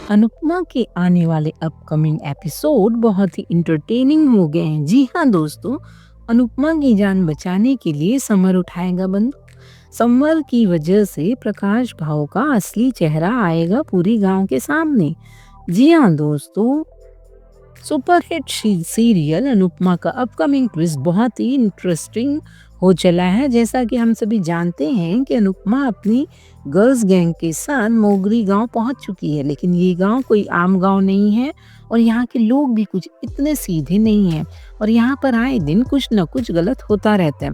अनुपमा के आने वाले अपकमिंग एपिसोड बहुत ही इंटरटेनिंग हो गए हैं। जी हाँ दोस्तों, अनुपमा की जान बचाने के लिए समर उठाएगा बंदूक। समर की वजह से प्रकाश भाव का असली चेहरा आएगा पूरी गांव के सामने। जी हाँ दोस्तों, सुपरहिट सीरियल अनुपमा का अपकमिंग ट्विस्ट बहुत ही इंटरेस्टिंग हो चला है। जैसा कि हम सभी जानते हैं कि अनुपमा अपनी गर्ल्स गैंग के साथ मोगरी गांव पहुंच चुकी है, लेकिन ये गांव कोई आम गांव नहीं है और यहाँ के लोग भी कुछ इतने सीधे नहीं हैं और यहाँ पर आए दिन कुछ न कुछ गलत होता रहता है।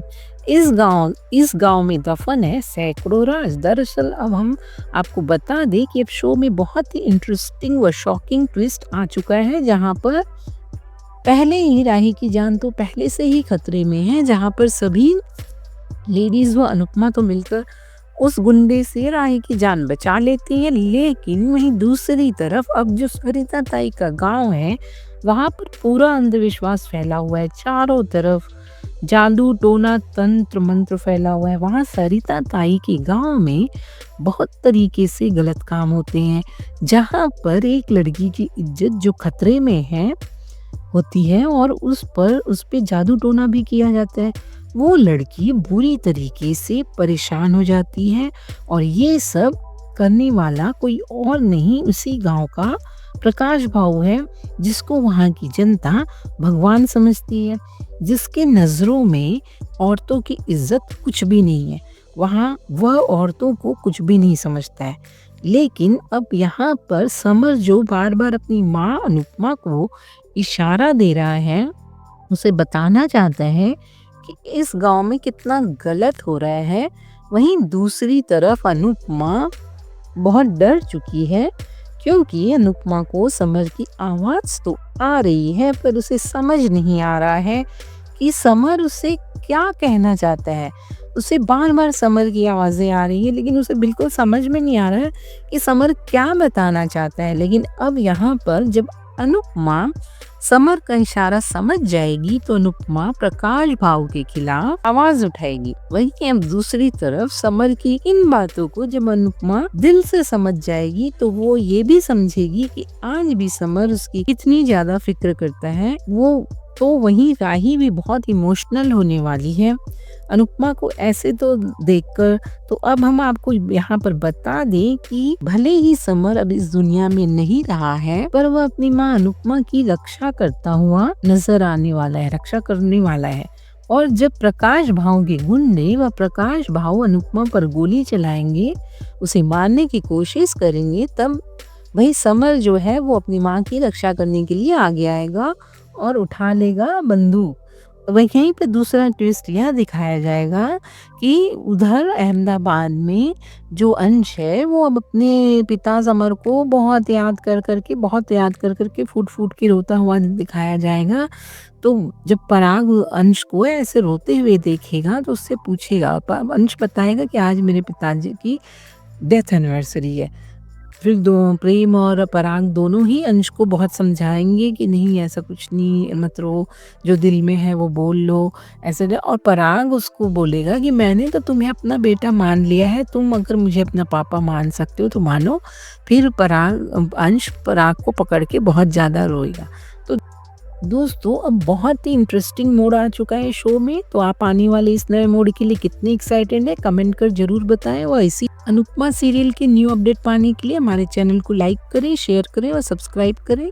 इस गांव में दफन है सैकड़ों राज। दरअसल अब हम आपको बता दें कि अब शो में बहुत ही इंटरेस्टिंग व शॉकिंग ट्विस्ट आ चुका है, जहां पर पहले ही राही की जान तो पहले से ही खतरे में है, जहां पर सभी लेडीज व अनुपमा तो मिलकर उस गुंडे से राही की जान बचा लेती है। लेकिन वहीं दूसरी तरफ अब जो सरिता ताई का गांव है, वहां पर पूरा अंधविश्वास फैला हुआ है। चारों तरफ जादू टोना तंत्र मंत्र फैला हुआ है। वहां सरिता ताई के गांव में बहुत तरीके से गलत काम होते हैं, जहां पर एक लड़की की इज्जत जो खतरे में है होती है और उस पे जादू टोना भी किया जाता है। वो लड़की बुरी तरीके से परेशान हो जाती है और ये सब करने वाला कोई और नहीं, उसी गांव का प्रकाश भाऊ है, जिसको वहाँ की जनता भगवान समझती है, जिसके नज़रों में औरतों की इज्जत कुछ भी नहीं है। वहाँ वह औरतों को कुछ भी नहीं समझता है। लेकिन अब यहाँ पर समर जो बार बार अपनी माँ अनुपमा को इशारा दे रहा है, उसे बताना चाहता है कि इस गांव में कितना गलत हो रहा है। वहीं दूसरी तरफ अनुपमा बहुत डर चुकी है, क्योंकि अनुपमा को समर की आवाज़ तो आ रही है पर उसे समझ नहीं आ रहा है कि समर उसे क्या कहना चाहता है। उसे बार बार समर की आवाज़ें आ रही है, लेकिन उसे बिल्कुल समझ में नहीं आ रहा है कि समर क्या बताना चाहता है। लेकिन अब यहाँ पर जब अनुपमा समर का इशारा समझ जाएगी तो अनुपमा प्रकाश भाव के खिलाफ आवाज उठाएगी। वहीं अब दूसरी तरफ समर की इन बातों को जब अनुपमा दिल से समझ जाएगी तो वो ये भी समझेगी कि आज भी समर उसकी कितनी ज्यादा फिक्र करता है। वो तो वहीं राही भी बहुत इमोशनल होने वाली है अनुपमा को ऐसे तो देखकर। तो अब हम आपको यहाँ पर बता दें कि भले ही समर अब इस दुनिया में नहीं रहा है, पर वह अपनी माँ अनुपमा की रक्षा करता हुआ नजर आने वाला है, रक्षा करने वाला है। और जब प्रकाश भाव के गुंडे व प्रकाश भाव अनुपमा पर गोली चलाएंगे, उसे मारने की कोशिश करेंगे, तब वही समर जो है वो अपनी माँ की रक्षा करने के लिए आगे आएगा और उठा लेगा बंदूक। वहीं पे दूसरा ट्विस्ट यह दिखाया जाएगा कि उधर अहमदाबाद में जो अंश है वो अब अपने पिता समर को बहुत याद कर करके फूट फूट के रोता हुआ दिखाया जाएगा। तो जब पराग अंश को ऐसे रोते हुए देखेगा तो उससे पूछेगा, अंश बताएगा कि आज मेरे पिताजी की डेथ एनिवर्सरी है। फिर प्रेम और पराग दोनों ही अंश को बहुत समझाएंगे कि नहीं ऐसा कुछ नहीं, मत रो, जो दिल में है वो बोल लो, ऐसे। और पराग उसको बोलेगा कि मैंने तो तुम्हें अपना बेटा मान लिया है, तुम अगर मुझे अपना पापा मान सकते हो तो मानो। फिर अंश पराग को पकड़ के बहुत ज़्यादा रोएगा। तो दोस्तों अब बहुत ही इंटरेस्टिंग मोड आ चुका है शो में। तो आप आने वाले इस नए मोड के लिए कितने एक्साइटेड है कमेंट कर जरूर बताएं। और इसी अनुपमा सीरियल के न्यू अपडेट पाने के लिए हमारे चैनल को लाइक करें, शेयर करें और सब्सक्राइब करें।